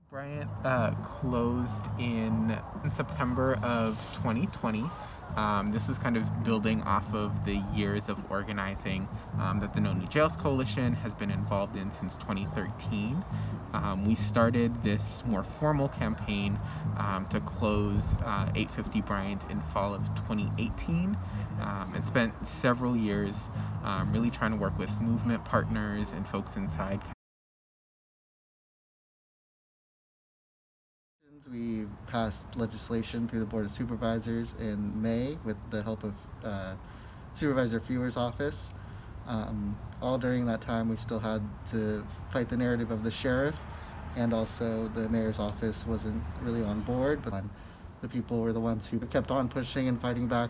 Bryant closed in September of 2020. This was kind of building off of the years of organizing that the No New Jails Coalition has been involved in since 2013. We started this more formal campaign to close 850 Bryant in fall of 2018 and spent several years really trying to work with movement partners and folks inside. We passed legislation through the Board of Supervisors in May with the help of Supervisor Fewer's office. All during that time, we still had to fight the narrative of the sheriff, and also the mayor's office wasn't really on board, but the people were the ones who kept on pushing and fighting back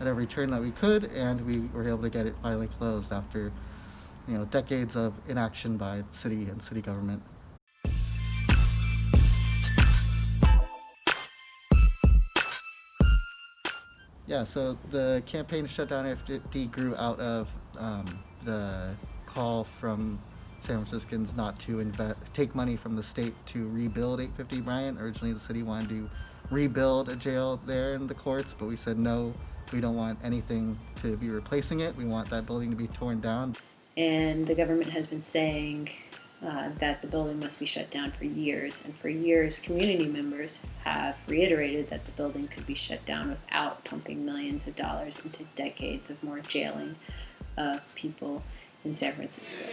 at every turn that we could, and we were able to get it finally closed after decades of inaction by city and city government. Yeah, so the campaign to shut down AFD grew out of the call from San Franciscans not to take money from the state to rebuild 850 Bryant. Originally, the city wanted to rebuild a jail there in the courts, but we said no, we don't want anything to be replacing it. We want that building to be torn down. And the government has been saying that the building must be shut down for years. And for years, community members have reiterated that the building could be shut down without pumping millions of dollars into decades of more jailing of people in San Francisco.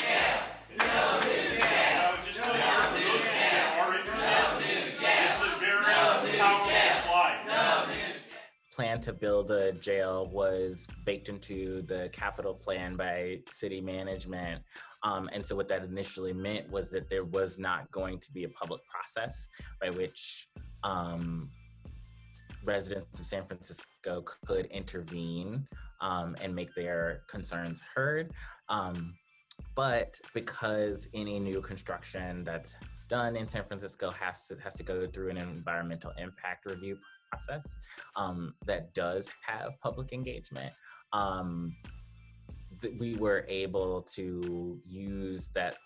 Plan to build a jail was baked into the capital plan by city management. And so what that initially meant was that there was not going to be a public process by which residents of San Francisco could intervene and make their concerns heard. But because any new construction that's done in San Francisco has to go through an environmental impact review process that does have public engagement, we were able to use that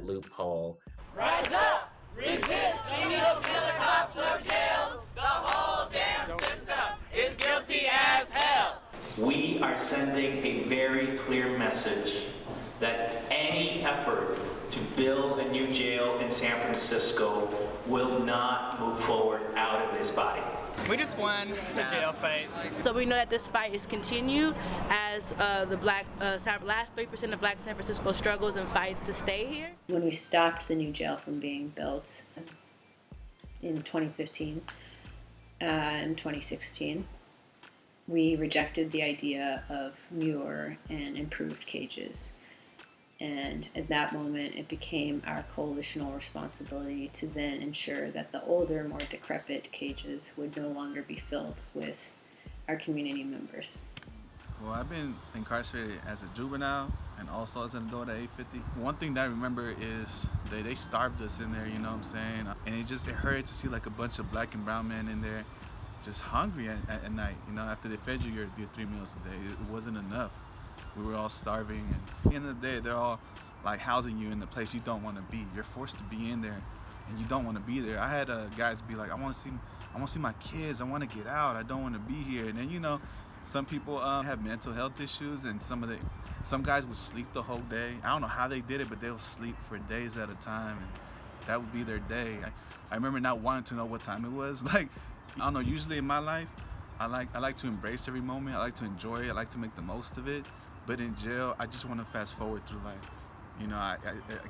loophole. Rise up, resist, ain't no killer cops, no jails. The whole damn system is guilty as hell. We are sending a very clear message that any effort to build a new jail in San Francisco will not move forward out of this body. We just won the jail fight. So we know that this fight is continued as the last 3% of Black San Francisco struggles and fights to stay here. When we stopped the new jail from being built in 2015 and 2016, we rejected the idea of newer and improved cages. And at that moment, it became our coalitional responsibility to then ensure that the older, more decrepit cages would no longer be filled with our community members. Well, I've been incarcerated as a juvenile and also as an adult at 850. One thing that I remember is they starved us in there, you know what I'm saying? And it hurted to see like a bunch of black and brown men in there just hungry at night, you know, after they fed you your 3 meals a day. It wasn't enough. We were all starving, and at the end of the day, they're all like housing you in the place you don't want to be. You're forced to be in there, and you don't want to be there. I had guys be like, I want to see my kids. I want to get out. I don't want to be here. And then some people have mental health issues, and some guys would sleep the whole day. I don't know how they did it, but they'll sleep for days at a time, and that would be their day. I remember not wanting to know what time it was. Like, I don't know. Usually in my life, I like to embrace every moment. I like to enjoy it. I like to make the most of it. But in jail, I just want to fast forward through life. You know, I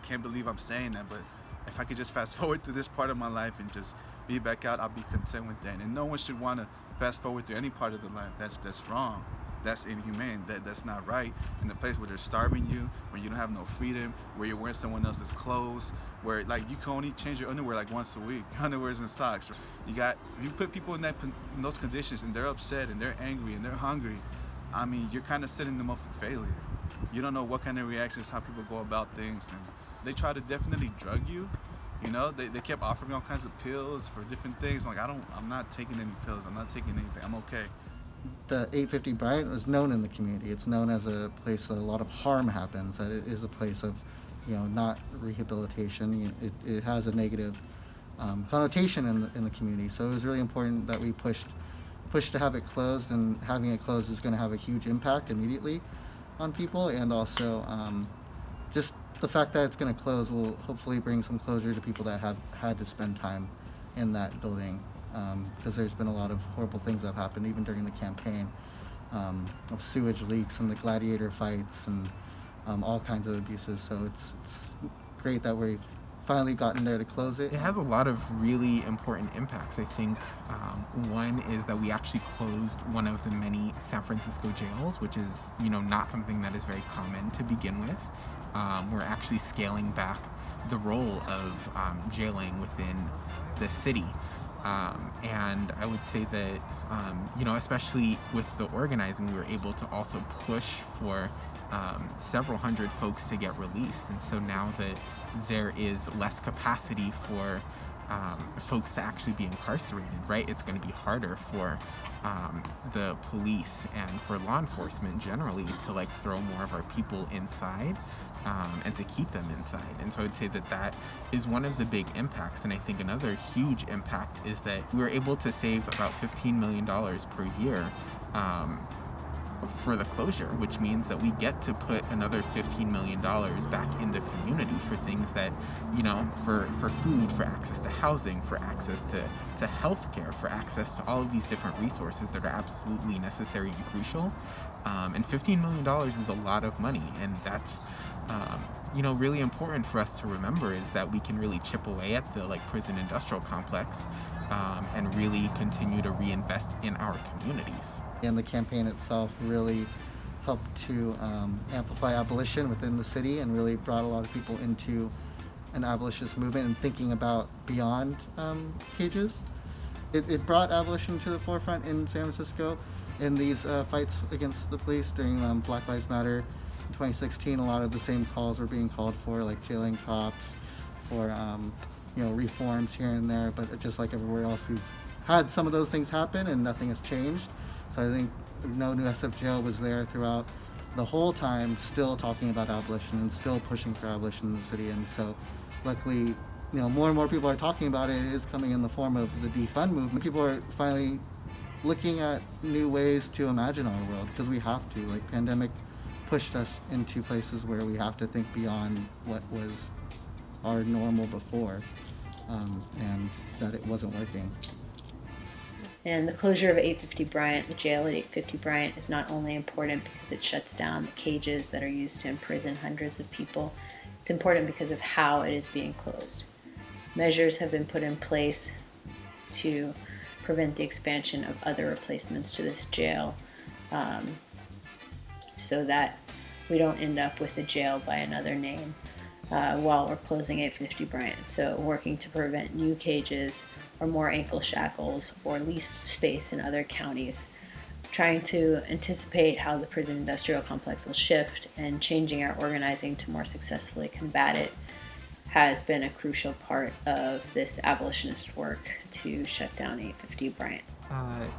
can't believe I'm saying that, but if I could just fast forward through this part of my life and just be back out, I'll be content with that. And no one should want to fast forward through any part of the life. That's wrong. That's inhumane. That's not right. In a place where they're starving you, where you don't have no freedom, where you're wearing someone else's clothes, where like you can only change your underwear like once a week. Your underwears and socks. If you put people in those conditions and they're upset and they're angry and they're hungry, I mean, you're kind of setting them up for failure. You don't know what kind of reactions, how people go about things, and they try to definitely drug you. You know, they kept offering me all kinds of pills for different things. Like, I'm not taking any pills. I'm not taking anything. I'm okay. The 850 Bryant was known in the community. It's known as a place that a lot of harm happens, that it is a place of not rehabilitation. It has a negative connotation in the community. So it was really important that we pushed to have it closed, and having it closed is going to have a huge impact immediately on people, and also just the fact that it's going to close will hopefully bring some closure to people that have had to spend time in that building, because there's been a lot of horrible things that have happened even during the campaign, of sewage leaks and the gladiator fights and all kinds of abuses. So it's great that we've finally gotten there to close it. It has a lot of really important impacts. I think one is that we actually closed one of the many San Francisco jails, which is not something that is very common to begin with. We're actually scaling back the role of jailing within the city. And I would say that, especially with the organizing, we were able to also push for several hundred folks to get released. And so now that there is less capacity for folks to actually be incarcerated, right, it's going to be harder for the police and for law enforcement generally to throw more of our people inside and to keep them inside. And so I'd say that is one of the big impacts. And I think another huge impact is that we were able to save about $15 million per year for the closure, which means that we get to put another $15 million back in the community for things that, for food, for access to housing, for access to healthcare, for access to all of these different resources that are absolutely necessary and crucial. And $15 million is a lot of money, and that's really important for us to remember, is that we can really chip away at the prison industrial complex and really continue to reinvest in our communities. And the campaign itself really helped to amplify abolition within the city, and really brought a lot of people into an abolitionist movement and thinking about beyond cages. It brought abolition to the forefront in San Francisco in these fights against the police during Black Lives Matter in 2016. A lot of the same calls were being called for, like jailing cops, for reforms here and there. But just like everywhere else, we've had some of those things happen and nothing has changed. So I think No New SF Jail was there throughout the whole time, still talking about abolition and still pushing for abolition in the city. And so luckily, more and more people are talking about it. It is coming in the form of the defund movement. People are finally looking at new ways to imagine our world, because we have to. Pandemic pushed us into places where we have to think beyond what was our normal before, and that it wasn't working. And the closure of 850 Bryant, the jail at 850 Bryant, is not only important because it shuts down the cages that are used to imprison hundreds of people. It's important because of how it is being closed. Measures have been put in place to prevent the expansion of other replacements to this jail, so that we don't end up with a jail by another name while we're closing 850 Bryant. So working to prevent new cages or more ankle shackles or leased space in other counties, trying to anticipate how the prison industrial complex will shift, and changing our organizing to more successfully combat it has been a crucial part of this abolitionist work to shut down 850 Bryant.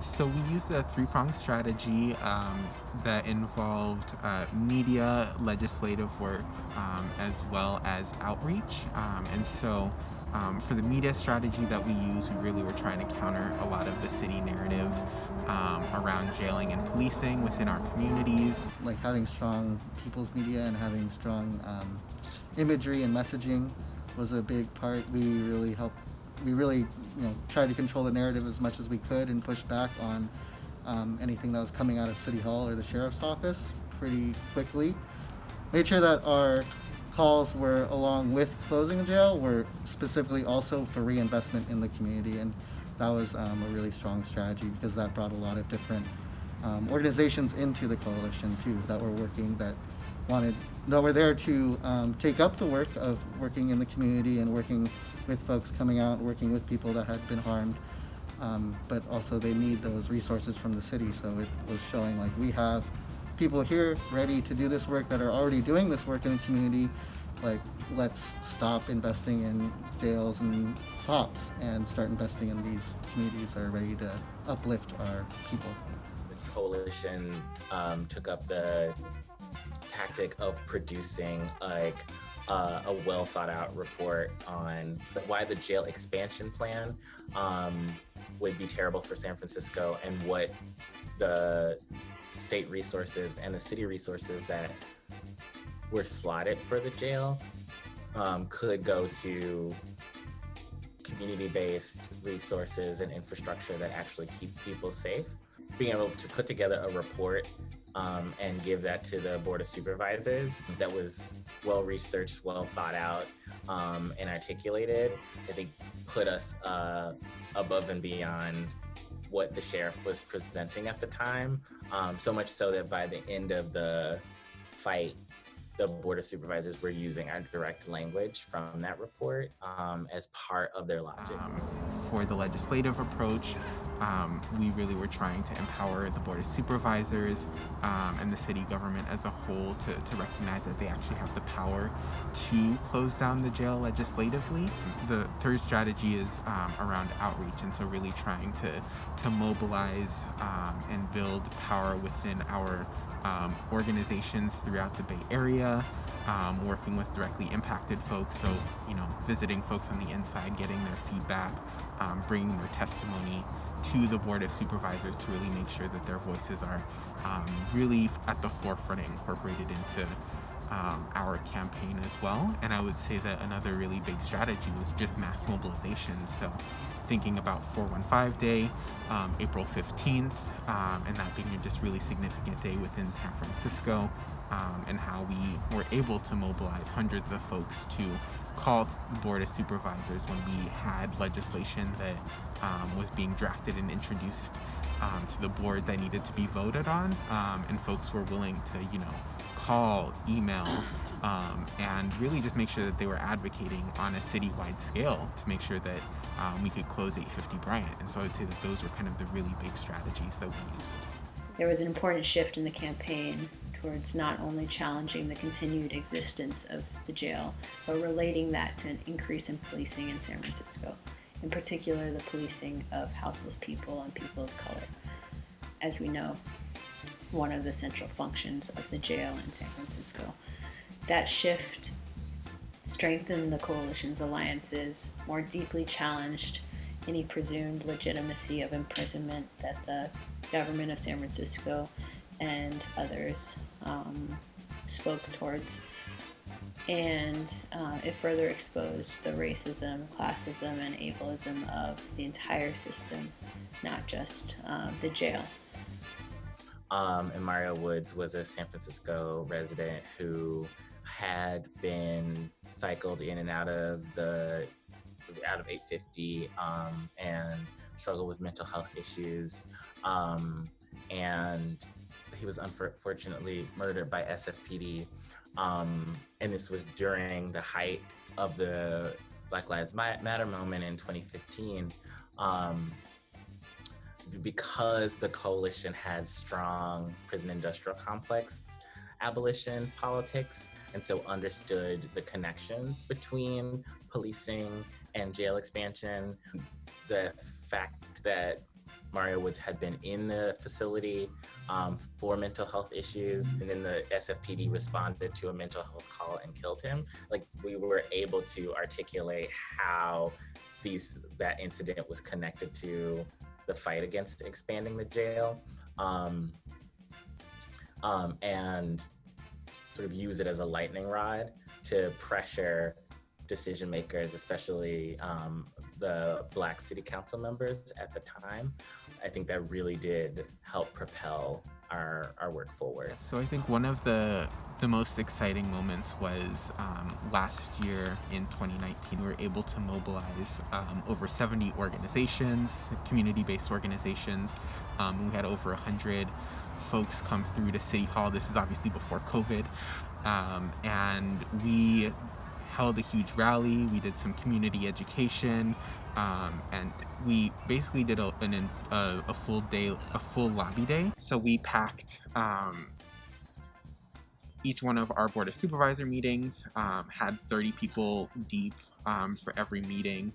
So we used a three-pronged strategy that involved media, legislative work, as well as outreach. And so for the media strategy that we use, we really were trying to counter a lot of the city narrative around jailing and policing within our communities. Having strong people's media and having strong imagery and messaging was a big part. We really tried to control the narrative as much as we could and push back on anything that was coming out of City Hall or the Sheriff's Office pretty quickly. Made sure that our calls were, along with closing the jail, were specifically also for reinvestment in the community, and that was a really strong strategy, because that brought a lot of different organizations into the coalition too, that were working, that were there to take up the work of working in the community and working with folks coming out, working with people that had been harmed, but also they need those resources from the city. So it was showing we have people here ready to do this work, that are already doing this work in the community. Let's stop investing in jails and cops and start investing in these communities that are ready to uplift our people. The coalition took up the tactic of producing like a well thought out report on why the jail expansion plan would be terrible for San Francisco, and what the state resources and the city resources that were slotted for the jail could go to community-based resources and infrastructure that actually keep people safe. Being able to put together a report and give that to the Board of Supervisors that was well researched, well thought out, and articulated, I think put us above and beyond what the sheriff was presenting at the time. So much so that by the end of the fight, the Board of Supervisors were using our direct language from that report as part of their logic. For the legislative approach, we really were trying to empower the Board of Supervisors and the city government as a whole to recognize that they actually have the power to close down the jail legislatively. The third strategy is around outreach, and so really trying to mobilize and build power within our organizations throughout the Bay Area, working with directly impacted folks, so visiting folks on the inside, getting their feedback, bringing their testimony to the Board of Supervisors to really make sure that their voices are really at the forefront and incorporated into our campaign as well. And I would say that another really big strategy was just mass mobilization. So thinking about 415 Day, April 15th, and that being a just really significant day within San Francisco, and how we were able to mobilize hundreds of folks to call the Board of Supervisors when we had legislation that was being drafted and introduced to the board that needed to be voted on, and folks were willing to, call, email, and really just make sure that they were advocating on a citywide scale to make sure that we could close 850 Bryant. And so I would say that those were kind of the really big strategies that we used. There was an important shift in the campaign towards not only challenging the continued existence of the jail, but relating that to an increase in policing in San Francisco, in particular the policing of houseless people and people of color. As we know, one of the central functions of the jail in San Francisco. That shift strengthened the coalition's alliances, more deeply challenged any presumed legitimacy of imprisonment that the government of San Francisco and others spoke towards, and it further exposed the racism, classism, and ableism of the entire system, not just the jail. And Mario Woods was a San Francisco resident who had been cycled in and out of 850 and struggled with mental health issues, and he was unfortunately murdered by SFPD, and this was during the height of the Black Lives Matter moment in 2015. Because the coalition has strong prison industrial complex abolition politics, and so understood the connections between policing and jail expansion. The fact that Mario Woods had been in the facility for mental health issues, and then the SFPD responded to a mental health call and killed him. Like, we were able to articulate how that incident was connected to the fight against expanding the jail, and sort of use it as a lightning rod to pressure decision makers, especially the Black city council members at the time. I think that really did help propel our work forward. So I think one of the most exciting moments was last year in 2019, we were able to mobilize over 70 organizations, community-based organizations. We had over 100 folks come through to City Hall. This is obviously before COVID. And we held a huge rally. We did some community education, and we basically did a full lobby day. So we packed each one of our Board of Supervisor meetings, had 30 people deep for every meeting,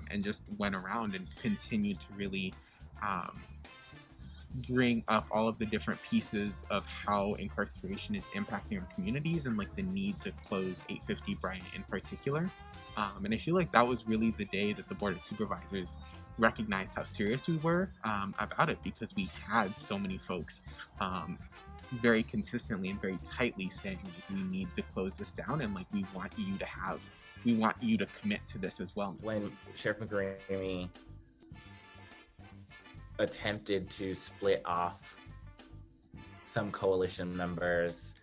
and just went around and continued to really bring up all of the different pieces of how incarceration is impacting our communities and like the need to close 850 Bryant in particular. And I feel like that was really the day that the Board of Supervisors recognized how serious we were about it, because we had so many folks very consistently and very tightly saying like, we need to close this down, and like we want you to commit to this as well. When Sheriff McGreamy attempted to split off some coalition members,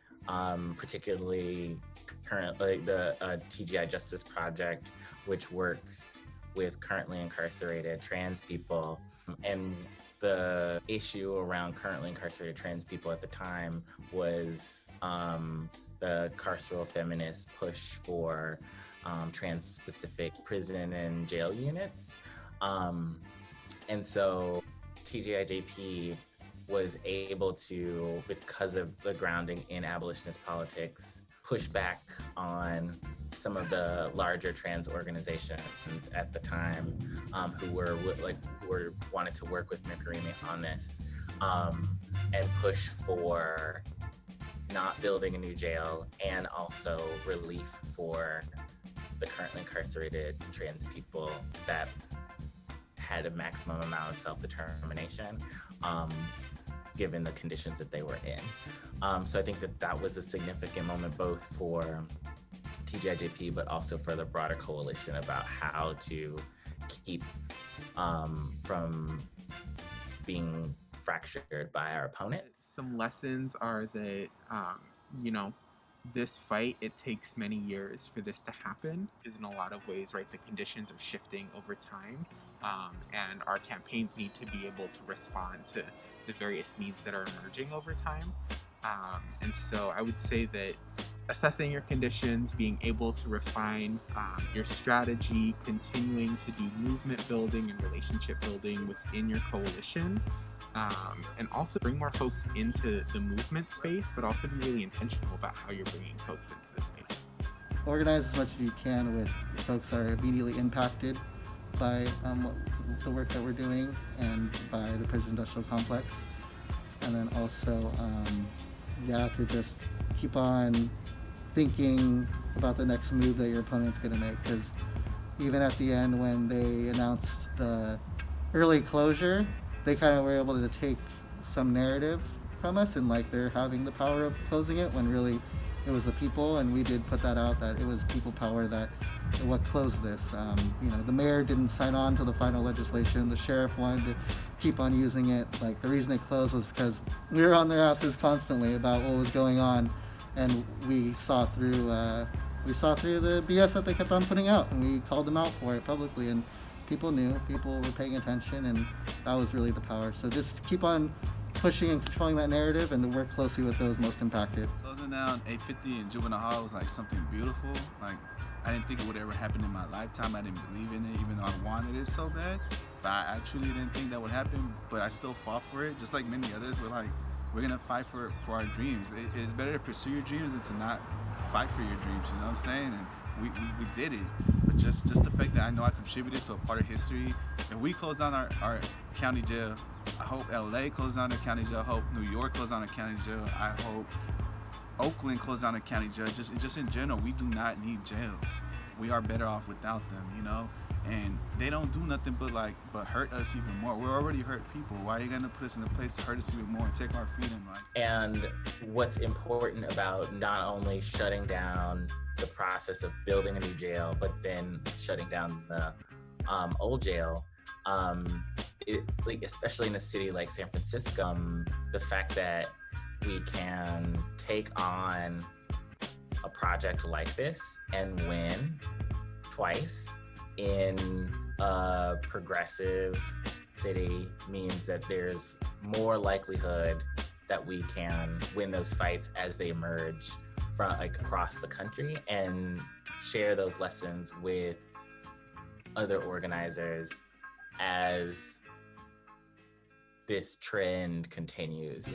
particularly currently the TGI Justice Project, which works with currently incarcerated trans people. And the issue around currently incarcerated trans people at the time was the carceral feminist push for trans-specific prison and jail units. And so TGIJP was able to, because of the grounding in abolitionist politics, push back on some of the larger trans organizations at the time who wanted to work with McGreamy on this, and push for not building a new jail and also relief for the currently incarcerated trans people that had a maximum amount of self-determination, given the conditions that they were in. So I think that was a significant moment both for TGIJP, but also for the broader coalition about how to keep from being fractured by our opponents. Some lessons are that, this fight, it takes many years for this to happen, is in a lot of ways, right? The conditions are shifting over time, and our campaigns need to be able to respond to the various needs that are emerging over time. And so I would say that assessing your conditions, being able to refine your strategy, continuing to do movement building and relationship building within your coalition, and also bring more folks into the movement space, but also be really intentional about how you're bringing folks into the space. Organize as much as you can with folks that are immediately impacted by the work that we're doing and by the prison industrial complex. And then also, to just keep on thinking about the next move that your opponent's going to make, because even at the end when they announced the early closure, they kind of were able to take some narrative from us and like they're having the power of closing it, when really it was the people, and we did put that out, that it was people power that what closed this. The mayor didn't sign on to the final legislation. The sheriff wanted to keep on using it. Like, the reason it closed was because we were on their asses constantly about what was going on, and we saw through the BS that they kept on putting out, and we called them out for it publicly, and people knew, people were paying attention, and that was really the power. So just keep on pushing and controlling that narrative and to work closely with those most impacted. Closing down 850 in Juvenile Hall was like something beautiful. Like, I didn't think it would ever happen in my lifetime. I didn't believe in it, even though I wanted it so bad. But I truly didn't think that would happen, but I still fought for it. Just like many others, we're gonna fight for our dreams. It's better to pursue your dreams than to not fight for your dreams, you know what I'm saying? And we did it. But just the fact that I know I contributed to a part of history. If we close down our county jail, I hope LA closes down their county jail. I hope New York closes down their county jail. I hope Oakland closes down their county jail. Just in general, we do not need jails. We are better off without them, And they don't do nothing but hurt us even more. We're already hurt people. Why are you gonna put us in a place to hurt us even more and take our freedom? And what's important about not only shutting down the process of building a new jail, but then shutting down the old jail, especially in a city like San Francisco, the fact that we can take on a project like this and win twice in a progressive city means that there's more likelihood that we can win those fights as they emerge from across the country and share those lessons with other organizers as this trend continues.